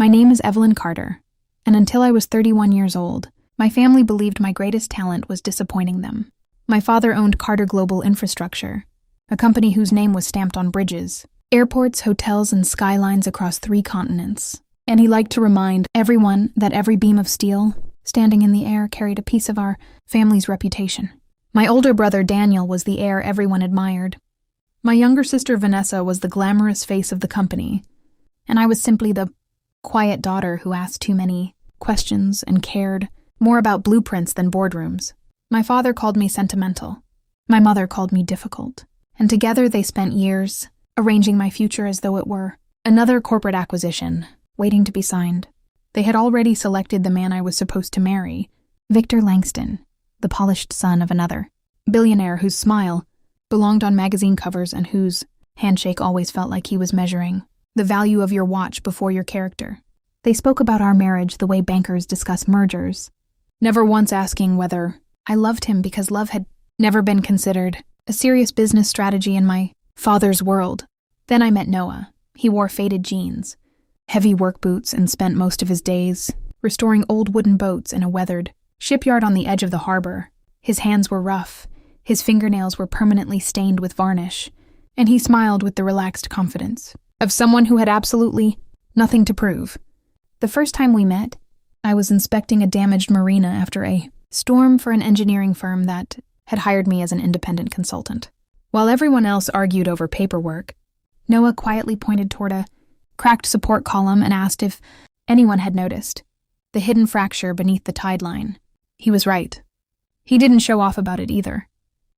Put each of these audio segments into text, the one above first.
My name is Evelyn Carter, and until I was 31 years old, my family believed my greatest talent was disappointing them. My father owned Carter Global Infrastructure, a company whose name was stamped on bridges, airports, hotels, and skylines across 3 continents. And he liked to remind everyone that every beam of steel standing in the air carried a piece of our family's reputation. My older brother Daniel was the heir everyone admired. My younger sister Vanessa was the glamorous face of the company, and I was simply the quiet daughter who asked too many questions and cared more about blueprints than boardrooms. My father called me sentimental. My mother called me difficult. And together they spent years arranging my future as though it were another corporate acquisition waiting to be signed. They had already selected the man I was supposed to marry, Victor Langston, the polished son of another billionaire whose smile belonged on magazine covers and whose handshake always felt like he was measuring the value of your watch before your character. They spoke about our marriage the way bankers discuss mergers, never once asking whether I loved him, because love had never been considered a serious business strategy in my father's world. Then I met Noah. He wore faded jeans, heavy work boots, and spent most of his days restoring old wooden boats in a weathered shipyard on the edge of the harbor. His hands were rough, his fingernails were permanently stained with varnish, and he smiled with the relaxed confidence of someone who had absolutely nothing to prove. The first time we met, I was inspecting a damaged marina after a storm for an engineering firm that had hired me as an independent consultant. While everyone else argued over paperwork, Noah quietly pointed toward a cracked support column and asked if anyone had noticed the hidden fracture beneath the tide line. He was right. He didn't show off about it either.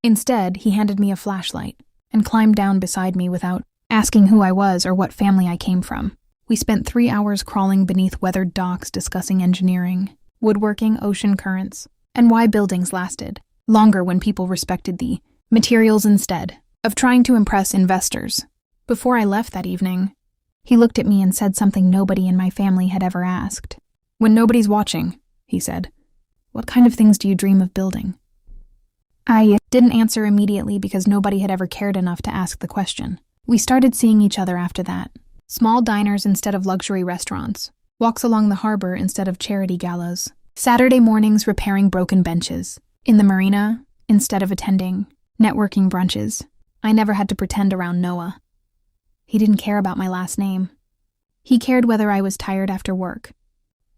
Instead, he handed me a flashlight and climbed down beside me without asking who I was or what family I came from. We spent 3 hours crawling beneath weathered docks discussing engineering, woodworking, ocean currents, and why buildings lasted longer when people respected the materials instead of trying to impress investors. Before I left that evening, he looked at me and said something nobody in my family had ever asked. "When nobody's watching," he said, "what kind of things do you dream of building?" I didn't answer immediately because nobody had ever cared enough to ask the question. We started seeing each other after that. Small diners instead of luxury restaurants, walks along the harbor instead of charity galas, Saturday mornings repairing broken benches, in the marina instead of attending networking brunches. I never had to pretend around Noah. He didn't care about my last name. He cared whether I was tired after work,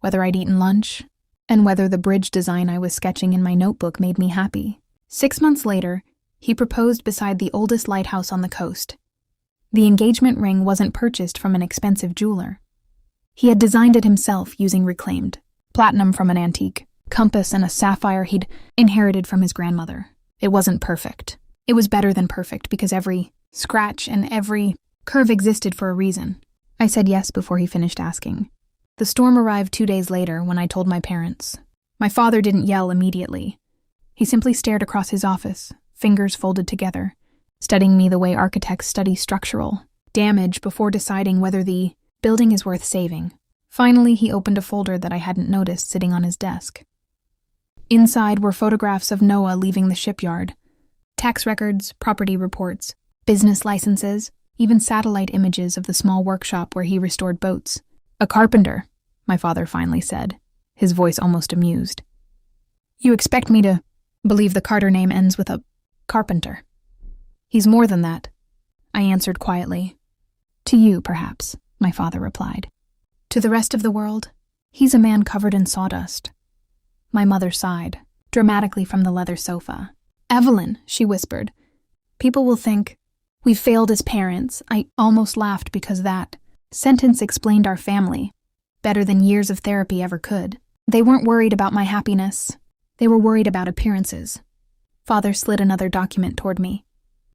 whether I'd eaten lunch, and whether the bridge design I was sketching in my notebook made me happy. 6 months later, he proposed beside the oldest lighthouse on the coast. The engagement ring wasn't purchased from an expensive jeweler. He had designed it himself using reclaimed platinum from an antique compass and a sapphire he'd inherited from his grandmother. It wasn't perfect. It was better than perfect because every scratch and every curve existed for a reason. I said yes before he finished asking. The storm arrived 2 days later when I told my parents. My father didn't yell immediately. He simply stared across his office, fingers folded together, studying me the way architects study structural damage before deciding whether the building is worth saving. Finally, he opened a folder that I hadn't noticed sitting on his desk. Inside were photographs of Noah leaving the shipyard, tax records, property reports, business licenses, even satellite images of the small workshop where he restored boats. "A carpenter," my father finally said, his voice almost amused. "You expect me to believe the Carter name ends with a carpenter?" "He's more than that," I answered quietly. "To you, perhaps," my father replied. "To the rest of the world, he's a man covered in sawdust." My mother sighed, dramatically from the leather sofa. "Evelyn," she whispered, "people will think we've failed as parents." I almost laughed because that sentence explained our family better than years of therapy ever could. They weren't worried about my happiness. They were worried about appearances. Father slid another document toward me.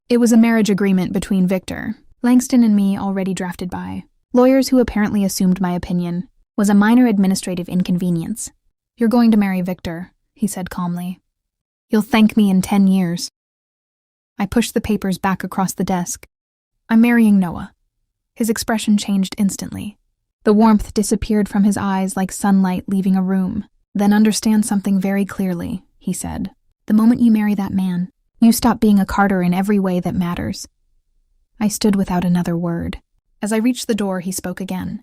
It was a marriage agreement between Victor, Langston, and me, already drafted by lawyers who apparently assumed my opinion was a minor administrative inconvenience. "You're going to marry Victor," he said calmly. "You'll thank me in 10 years. I pushed the papers back across the desk. "I'm marrying Noah." His expression changed instantly. The warmth disappeared from his eyes like sunlight leaving a room. "Then understand something very clearly," he said. "The moment you marry that man, you stop being a Carter in every way that matters." I stood without another word. As I reached the door, he spoke again.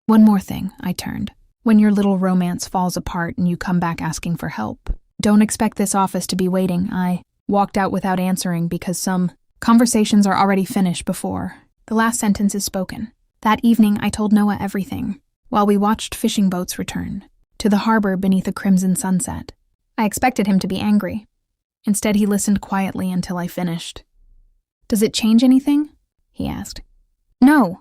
One more thing, I turned. When your little romance falls apart and you come back asking for help, don't expect this office to be waiting. I walked out without answering because some conversations are already finished before the last sentence is spoken. That evening, I told Noah everything, while we watched fishing boats return to the harbor beneath a crimson sunset. I expected him to be angry. Instead, he listened quietly until I finished. "Does it change anything?" he asked. "No."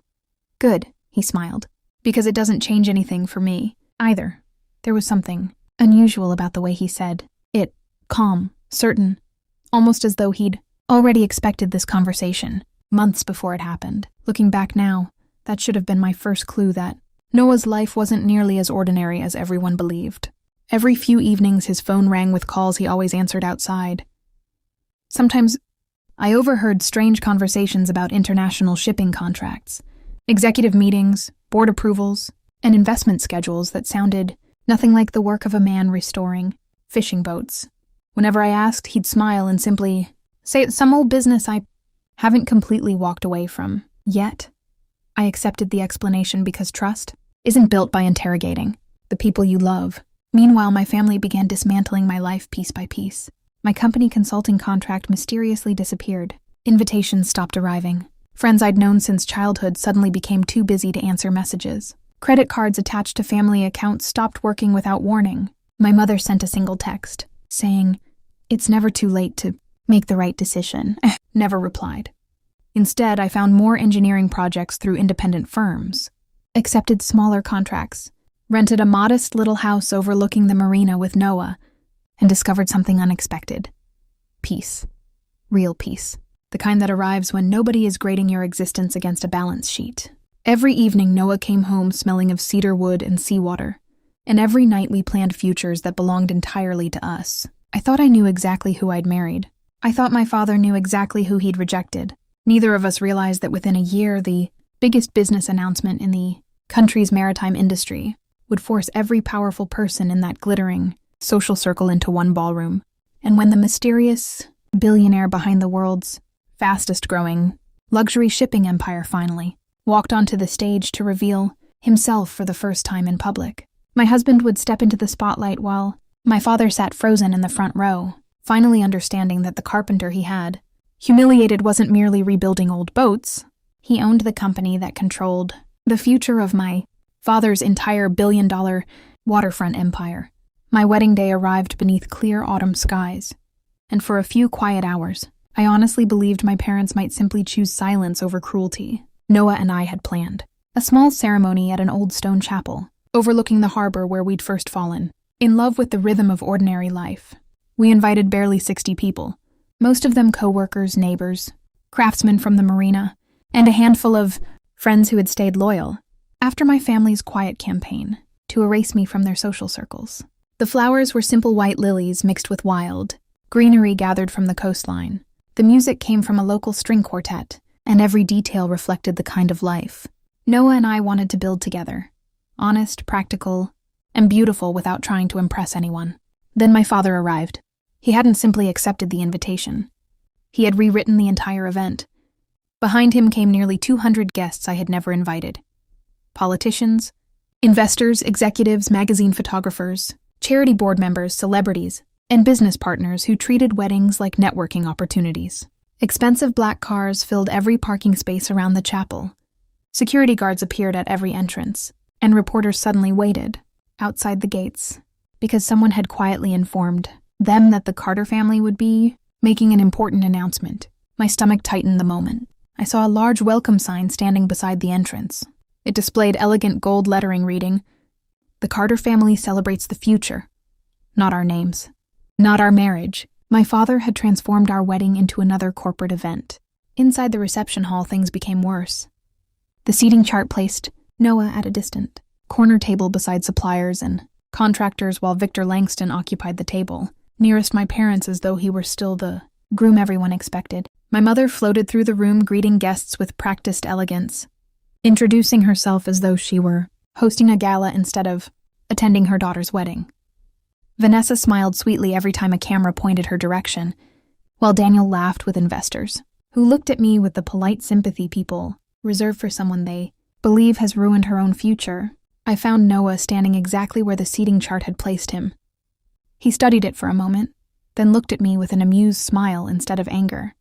"Good," he smiled, "because it doesn't change anything for me either." There was something unusual about the way he said it, calm, certain, almost as though he'd already expected this conversation months before it happened. Looking back now, that should have been my first clue that Noah's life wasn't nearly as ordinary as everyone believed. Every few evenings, his phone rang with calls he always answered outside. Sometimes I overheard strange conversations about international shipping contracts, executive meetings, board approvals, and investment schedules that sounded nothing like the work of a man restoring fishing boats. Whenever I asked, he'd smile and simply say it's some old business I haven't completely walked away from yet. I accepted the explanation because trust isn't built by interrogating the people you love. Meanwhile, my family began dismantling my life piece by piece. My company consulting contract mysteriously disappeared. Invitations stopped arriving. Friends I'd known since childhood suddenly became too busy to answer messages. Credit cards attached to family accounts stopped working without warning. My mother sent a single text, saying, "It's never too late to make the right decision." Never replied. Instead, I found more engineering projects through independent firms, accepted smaller contracts, rented a modest little house overlooking the marina with Noah, and discovered something unexpected. Peace. Real peace. The kind that arrives when nobody is grading your existence against a balance sheet. Every evening, Noah came home smelling of cedar wood and seawater, and every night we planned futures that belonged entirely to us. I thought I knew exactly who I'd married. I thought my father knew exactly who he'd rejected. Neither of us realized that within a year, the biggest business announcement in the country's maritime industry would force every powerful person in that glittering social circle into one ballroom. And when the mysterious billionaire behind the world's fastest-growing luxury shipping empire finally walked onto the stage to reveal himself for the first time in public, my husband would step into the spotlight while my father sat frozen in the front row, finally understanding that the carpenter he had humiliated wasn't merely rebuilding old boats. He owned the company that controlled the future of my father's entire billion-dollar waterfront empire. My wedding day arrived beneath clear autumn skies, and for a few quiet hours, I honestly believed my parents might simply choose silence over cruelty. Noah and I had planned a small ceremony at an old stone chapel, overlooking the harbor where we'd first fallen in love with the rhythm of ordinary life. We invited barely 60 people, most of them co-workers, neighbors, craftsmen from the marina, and a handful of friends who had stayed loyal after my family's quiet campaign to erase me from their social circles. The flowers were simple white lilies mixed with wild greenery gathered from the coastline. The music came from a local string quartet, and every detail reflected the kind of life Noah and I wanted to build together. Honest, practical, and beautiful without trying to impress anyone. Then my father arrived. He hadn't simply accepted the invitation. He had rewritten the entire event. Behind him came nearly 200 guests I had never invited. Politicians, investors, executives, magazine photographers, charity board members, celebrities, and business partners who treated weddings like networking opportunities. Expensive black cars filled every parking space around the chapel. Security guards appeared at every entrance, and reporters suddenly waited outside the gates because someone had quietly informed them that the Carter family would be making an important announcement. My stomach tightened the moment. I saw a large welcome sign standing beside the entrance. It displayed elegant gold lettering reading, "The Carter family celebrates the future, not our names, not our marriage." My father had transformed our wedding into another corporate event. Inside the reception hall, things became worse. The seating chart placed Noah at a distant corner table beside suppliers and contractors while Victor Langston occupied the table, nearest my parents as though he were still the groom everyone expected. My mother floated through the room greeting guests with practiced elegance, introducing herself as though she were hosting a gala instead of attending her daughter's wedding. Vanessa smiled sweetly every time a camera pointed her direction, while Daniel laughed with investors, who looked at me with the polite sympathy people reserve for someone they believe has ruined her own future. I found Noah standing exactly where the seating chart had placed him. He studied it for a moment, then looked at me with an amused smile instead of anger.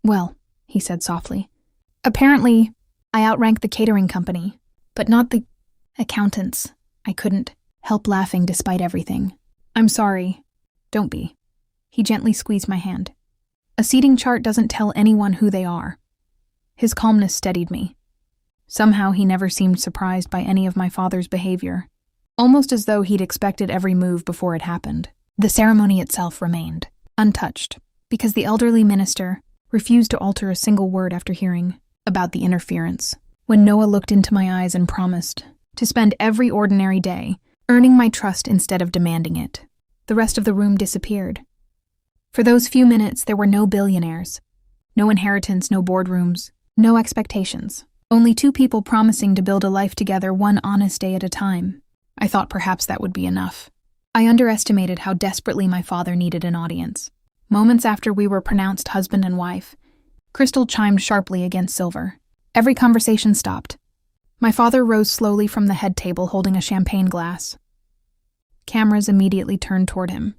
"Well," he said softly, "apparently I outranked the catering company, but not the accountants." I couldn't help laughing despite everything. "I'm sorry." "Don't be." He gently squeezed my hand. "A seating chart doesn't tell anyone who they are." His calmness steadied me. Somehow he never seemed surprised by any of my father's behavior, almost as though he'd expected every move before it happened. The ceremony itself remained untouched, because the elderly minister refused to alter a single word after hearing about the interference. When Noah looked into my eyes and promised to spend every ordinary day earning my trust instead of demanding it, the rest of the room disappeared. For those few minutes, there were no billionaires, no inheritance, no boardrooms, no expectations. Only two people promising to build a life together one honest day at a time. I thought perhaps that would be enough. I underestimated how desperately my father needed an audience. Moments after we were pronounced husband and wife, crystal chimed sharply against silver. Every conversation stopped. My father rose slowly from the head table holding a champagne glass. Cameras immediately turned toward him.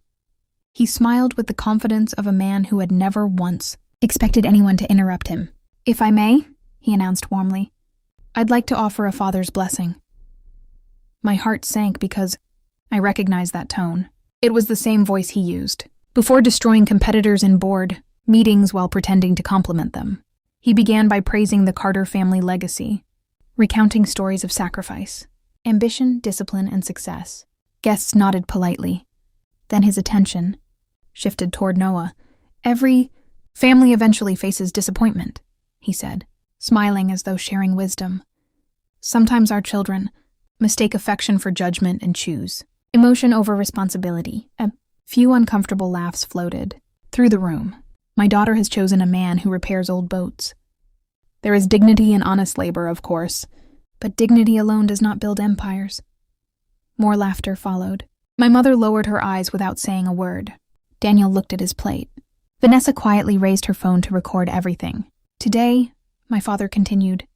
He smiled with the confidence of a man who had never once expected anyone to interrupt him. "If I may," he announced warmly, "I'd like to offer a father's blessing." My heart sank because I recognized that tone. It was the same voice he used before destroying competitors in board meetings while pretending to compliment them. He began by praising the Carter family legacy, recounting stories of sacrifice, ambition, discipline, and success. Guests nodded politely. Then his attention shifted toward Noah. "Every family eventually faces disappointment," he said, smiling as though sharing wisdom. "Sometimes our children mistake affection for judgment and choose emotion over responsibility." A few uncomfortable laughs floated through the room. "My daughter has chosen a man who repairs old boats. There is dignity in honest labor, of course, but dignity alone does not build empires." More laughter followed. My mother lowered her eyes without saying a word. Daniel looked at his plate. Vanessa quietly raised her phone to record everything. "Today," my father continued,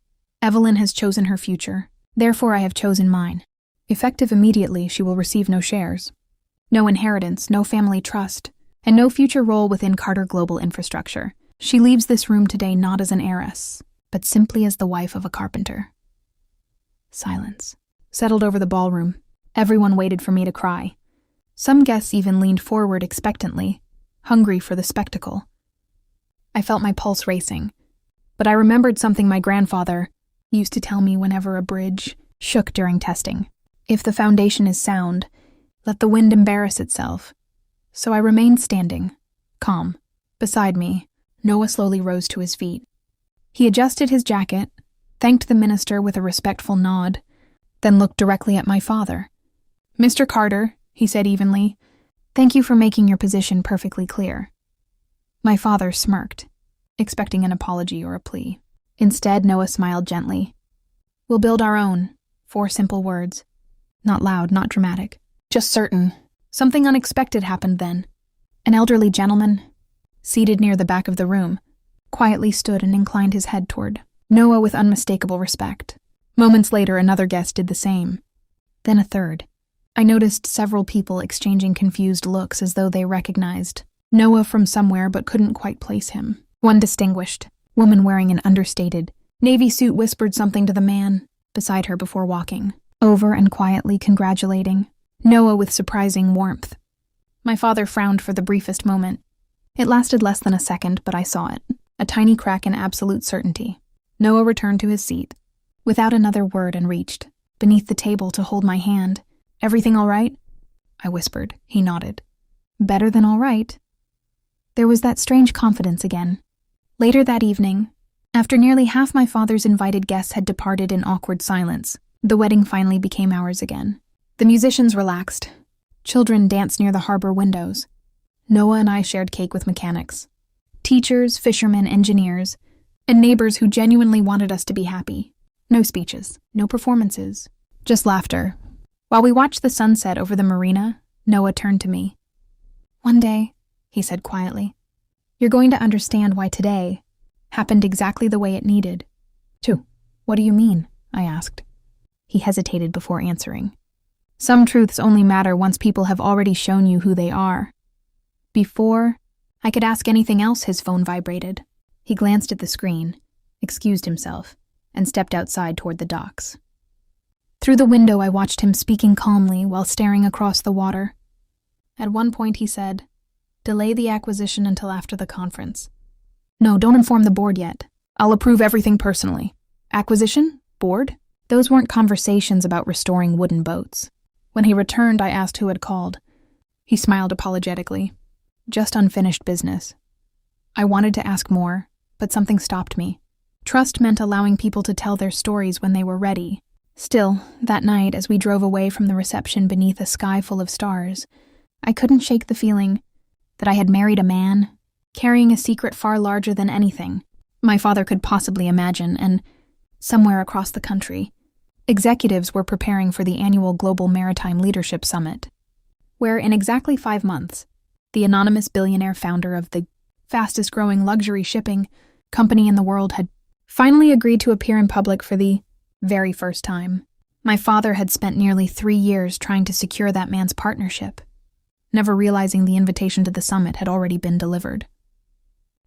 "Evelyn has chosen her future. Therefore I have chosen mine. Effective immediately, she will receive no shares, no inheritance, no family trust, and no future role within Carter Global Infrastructure. She leaves this room today not as an heiress, but simply as the wife of a carpenter." Silence settled over the ballroom. Everyone waited for me to cry. Some guests even leaned forward expectantly, hungry for the spectacle. I felt my pulse racing, but I remembered something my grandfather used to tell me whenever a bridge shook during testing. "If the foundation is sound, let the wind embarrass itself." So I remained standing, calm. Beside me, Noah slowly rose to his feet. He adjusted his jacket, thanked the minister with a respectful nod, then looked directly at my father. "Mr. Carter," he said evenly, "thank you for making your position perfectly clear." My father smirked, expecting an apology or a plea. Instead, Noah smiled gently. "We'll build our own." 4 simple words. Not loud, not dramatic, just certain. Something unexpected happened then. An elderly gentleman, seated near the back of the room, quietly stood and inclined his head toward Noah with unmistakable respect. Moments later, another guest did the same. Then a third. I noticed several people exchanging confused looks as though they recognized Noah from somewhere but couldn't quite place him. One distinguished woman wearing an understated navy suit whispered something to the man beside her before walking over and quietly congratulating Noah with surprising warmth. My father frowned for the briefest moment. It lasted less than a second, but I saw it. A tiny crack in absolute certainty. Noah returned to his seat, without another word, and reached beneath the table to hold my hand. "Everything all right?" I whispered. He nodded. "Better than all right." There was that strange confidence again. Later that evening, after nearly half my father's invited guests had departed in awkward silence, the wedding finally became ours again. The musicians relaxed. Children danced near the harbor windows. Noah and I shared cake with mechanics, teachers, fishermen, engineers, and neighbors who genuinely wanted us to be happy. No speeches, no performances, just laughter. While we watched the sunset over the marina, Noah turned to me. "One day," he said quietly, "you're going to understand why today happened exactly the way it needed." "What do you mean?" I asked. He hesitated before answering. Some truths only matter once people have already shown you who they are. Before I could ask anything else, his phone vibrated. He glanced at the screen, excused himself, and stepped outside toward the docks. Through the window, I watched him speaking calmly while staring across the water. At one point, he said, "Delay the acquisition until after the conference. No, don't inform the board yet. I'll approve everything personally. Acquisition? Board?" Those weren't conversations about restoring wooden boats. When he returned, I asked who had called. He smiled apologetically. Just unfinished business. I wanted to ask more, but something stopped me. Trust meant allowing people to tell their stories when they were ready. Still, that night, as we drove away from the reception beneath a sky full of stars, I couldn't shake the feeling that I had married a man, carrying a secret far larger than anything my father could possibly imagine, and somewhere across the country, executives were preparing for the annual Global Maritime Leadership Summit, where in exactly 5 months, the anonymous billionaire founder of the fastest-growing luxury shipping company in the world had finally agreed to appear in public for the very first time. My father had spent nearly 3 years trying to secure that man's partnership, never realizing the invitation to the summit had already been delivered.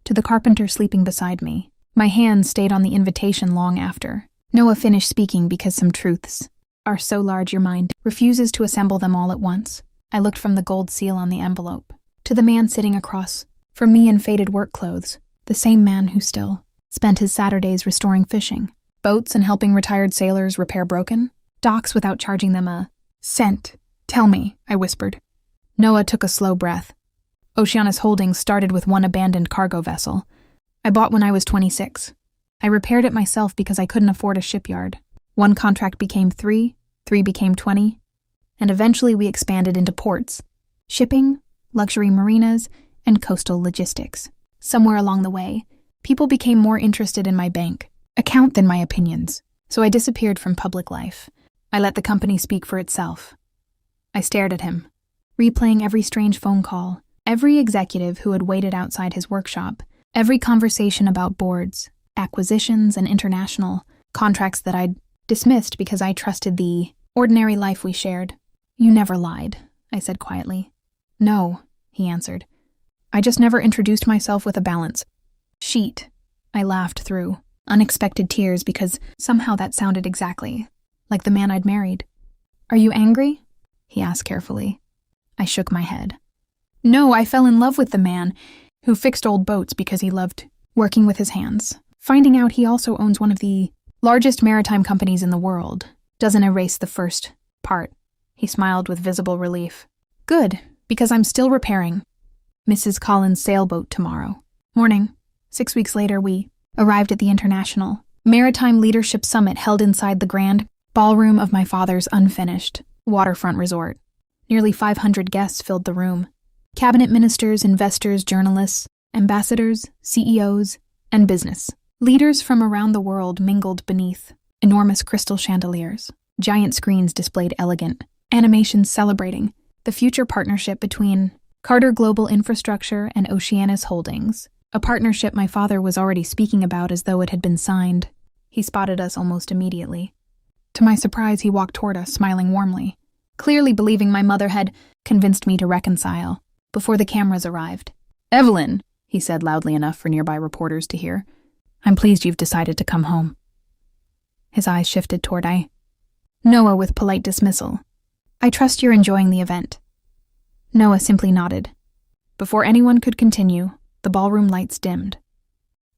To the carpenter sleeping beside me, my hands stayed on the invitation long after. Noah finished speaking because some truths are so large your mind refuses to assemble them all at once. I looked from the gold seal on the envelope to the man sitting across from me in faded work clothes, the same man who still spent his Saturdays restoring fishing, boats and helping retired sailors repair broken docks without charging them a cent. "Tell me," I whispered. Noah took a slow breath. Oceanus Holdings started with one abandoned cargo vessel. I bought when I was 26. I repaired it myself because I couldn't afford a shipyard. One contract became 3, 3 became 20, and eventually we expanded into ports, shipping, luxury marinas, and coastal logistics. Somewhere along the way, people became more interested in my bank account than my opinions, so I disappeared from public life. I let the company speak for itself. I stared at him, replaying every strange phone call, every executive who had waited outside his workshop, every conversation about boards, acquisitions, and international contracts that I'd dismissed because I trusted the ordinary life we shared. "You never lied," I said quietly. "No," he answered. "I just never introduced myself with a balance sheet." I laughed through unexpected tears because somehow that sounded exactly like the man I'd married. "Are you angry?" he asked carefully. I shook my head. "No, I fell in love with the man who fixed old boats because he loved working with his hands. Finding out he also owns one of the largest maritime companies in the world doesn't erase the first part." He smiled with visible relief. "Good, because I'm still repairing Mrs. Collins' sailboat tomorrow morning." 6 weeks later, we arrived at the International Maritime Leadership Summit held inside the grand ballroom of my father's unfinished waterfront resort. Nearly 500 guests filled the room. Cabinet ministers, investors, journalists, ambassadors, CEOs, and business leaders from around the world mingled beneath enormous crystal chandeliers. Giant screens displayed elegant animations celebrating the future partnership between Carter Global Infrastructure and Oceanus Holdings, a partnership my father was already speaking about as though it had been signed. He spotted us almost immediately. To my surprise, he walked toward us, smiling warmly, clearly believing my mother had convinced me to reconcile before the cameras arrived. "Evelyn," he said loudly enough for nearby reporters to hear, "I'm pleased you've decided to come home." His eyes shifted toward Noah with polite dismissal. "I trust you're enjoying the event." Noah simply nodded. Before anyone could continue, the ballroom lights dimmed.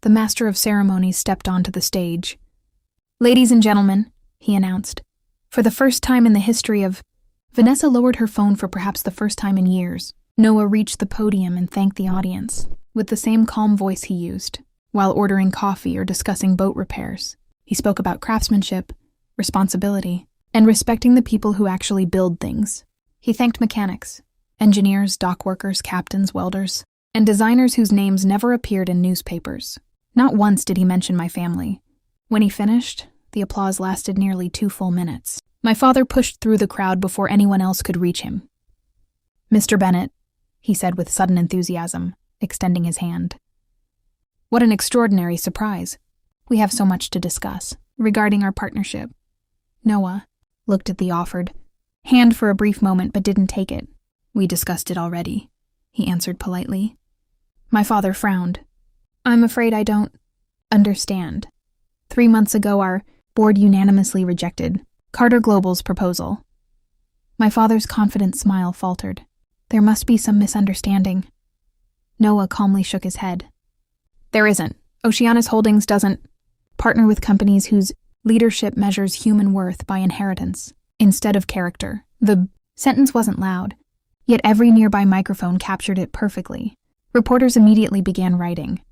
The master of ceremonies stepped onto the stage. "Ladies and gentlemen," he announced, "for the first time in the history of..." Vanessa lowered her phone for perhaps the first time in years. Noah reached the podium and thanked the audience, with the same calm voice he used while ordering coffee or discussing boat repairs. He spoke about craftsmanship, responsibility, and respecting the people who actually build things. He thanked mechanics, engineers, dock workers, captains, welders, and designers whose names never appeared in newspapers. Not once did he mention my family. When he finished, the applause lasted nearly 2 full minutes. My father pushed through the crowd before anyone else could reach him. "Mr. Bennett," he said with sudden enthusiasm, extending his hand. "What an extraordinary surprise. We have so much to discuss regarding our partnership. Noah looked at the offered hand for a brief moment but didn't take it. "We discussed it already," he answered politely. My father frowned. "I'm afraid I don't understand. 3 months ago, our board unanimously rejected Carter Global's proposal." My father's confident smile faltered. "There must be some misunderstanding." Noah calmly shook his head. "There isn't. Oceanus Holdings doesn't partner with companies whose leadership measures human worth by inheritance instead of character." The sentence wasn't loud, yet every nearby microphone captured it perfectly. Reporters immediately began writing.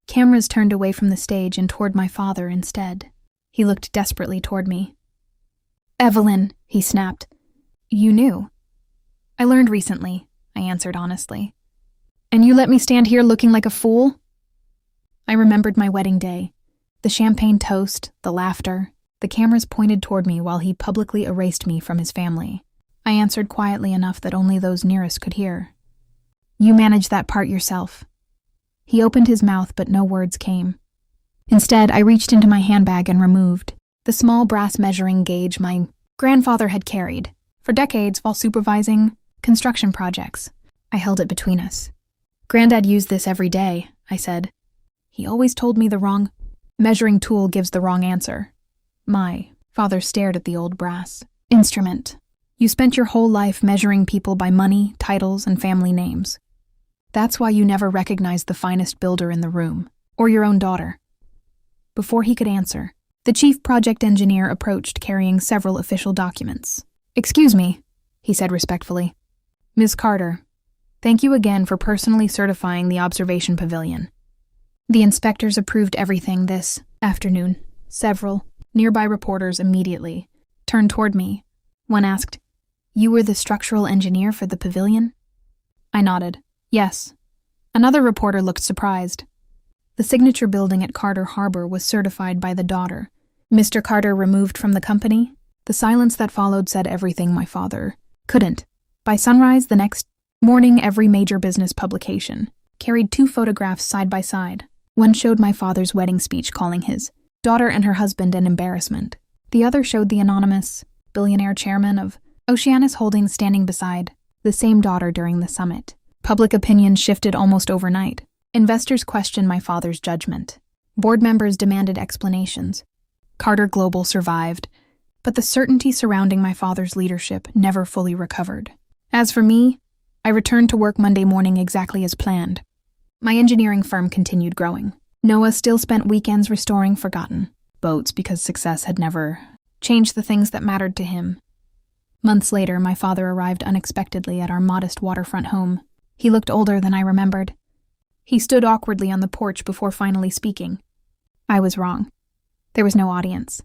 Cameras turned away from the stage and toward my father instead. He looked desperately toward me. "Evelyn," he snapped. "You knew." "I learned recently," I answered honestly. "And you let me stand here looking like a fool?" I remembered my wedding day. The champagne toast, the laughter. The cameras pointed toward me while he publicly erased me from his family. I answered quietly enough that only those nearest could hear. "You manage that part yourself." He opened his mouth, but no words came. Instead, I reached into my handbag and removed the small brass measuring gauge my grandfather had carried for decades while supervising construction projects. I held it between us. "Granddad used this every day," I said. "He always told me the wrong measuring tool gives the wrong answer." My father stared at the old brass instrument. "You spent your whole life measuring people by money, titles, and family names. That's why you never recognized the finest builder in the room, or your own daughter." Before he could answer, the chief project engineer approached carrying several official documents. "Excuse me," he said respectfully. "Ms. Carter, thank you again for personally certifying the observation pavilion. The inspectors approved everything this afternoon." Several nearby reporters immediately turned toward me. One asked, "You were the structural engineer for the pavilion?" I nodded. "Yes." Another reporter looked surprised. The signature building at Carter Harbor was certified by the daughter. Mr. Carter removed from the company? The silence that followed said everything my father couldn't. By sunrise the next morning, every major business publication carried 2 photographs side by side. One showed my father's wedding speech calling his daughter and her husband an embarrassment. The other showed the anonymous billionaire chairman of Oceanus Holdings standing beside the same daughter during the summit. Public opinion shifted almost overnight. Investors questioned my father's judgment. Board members demanded explanations. Carter Global survived, but the certainty surrounding my father's leadership never fully recovered. As for me, I returned to work Monday morning exactly as planned. My engineering firm continued growing. Noah still spent weekends restoring forgotten boats because success had never changed the things that mattered to him. Months later, my father arrived unexpectedly at our modest waterfront home. He looked older than I remembered. He stood awkwardly on the porch before finally speaking. I was wrong. There was no audience,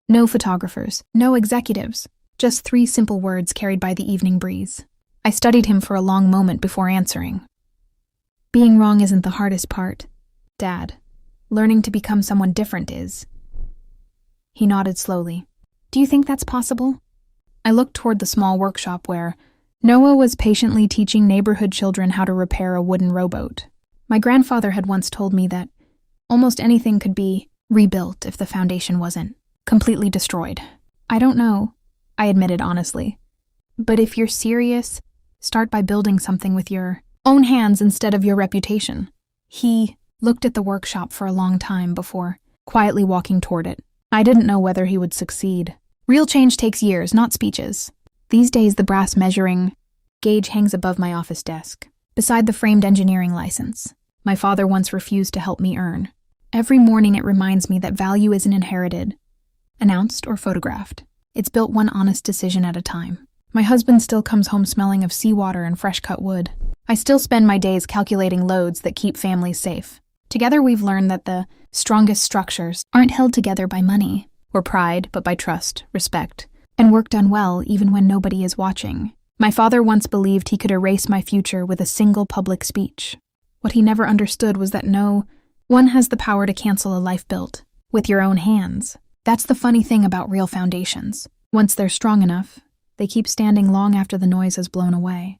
no photographers, no executives, just 3 simple words carried by the evening breeze. I studied him for a long moment before answering. "Being wrong isn't the hardest part, Dad. Learning to become someone different is." He nodded slowly. "Do you think that's possible?" I looked toward the small workshop where Noah was patiently teaching neighborhood children how to repair a wooden rowboat. My grandfather had once told me that almost anything could be rebuilt if the foundation wasn't completely destroyed. "I don't know," I admitted honestly. "But if you're serious, start by building something with your own hands instead of your reputation." He looked at the workshop for a long time before quietly walking toward it. I didn't know whether he would succeed. Real change takes years, not speeches. These days, the brass measuring gauge hangs above my office desk, beside the framed engineering license my father once refused to help me earn. Every morning it reminds me that value isn't inherited, announced, or photographed. It's built one honest decision at a time. My husband still comes home smelling of seawater and fresh-cut wood. I still spend my days calculating loads that keep families safe. Together we've learned that the strongest structures aren't held together by money or pride, but by trust, respect, and work done well even when nobody is watching. My father once believed he could erase my future with a single public speech. What he never understood was that no one has the power to cancel a life built with your own hands. That's the funny thing about real foundations. Once they're strong enough, they keep standing long after the noise has blown away.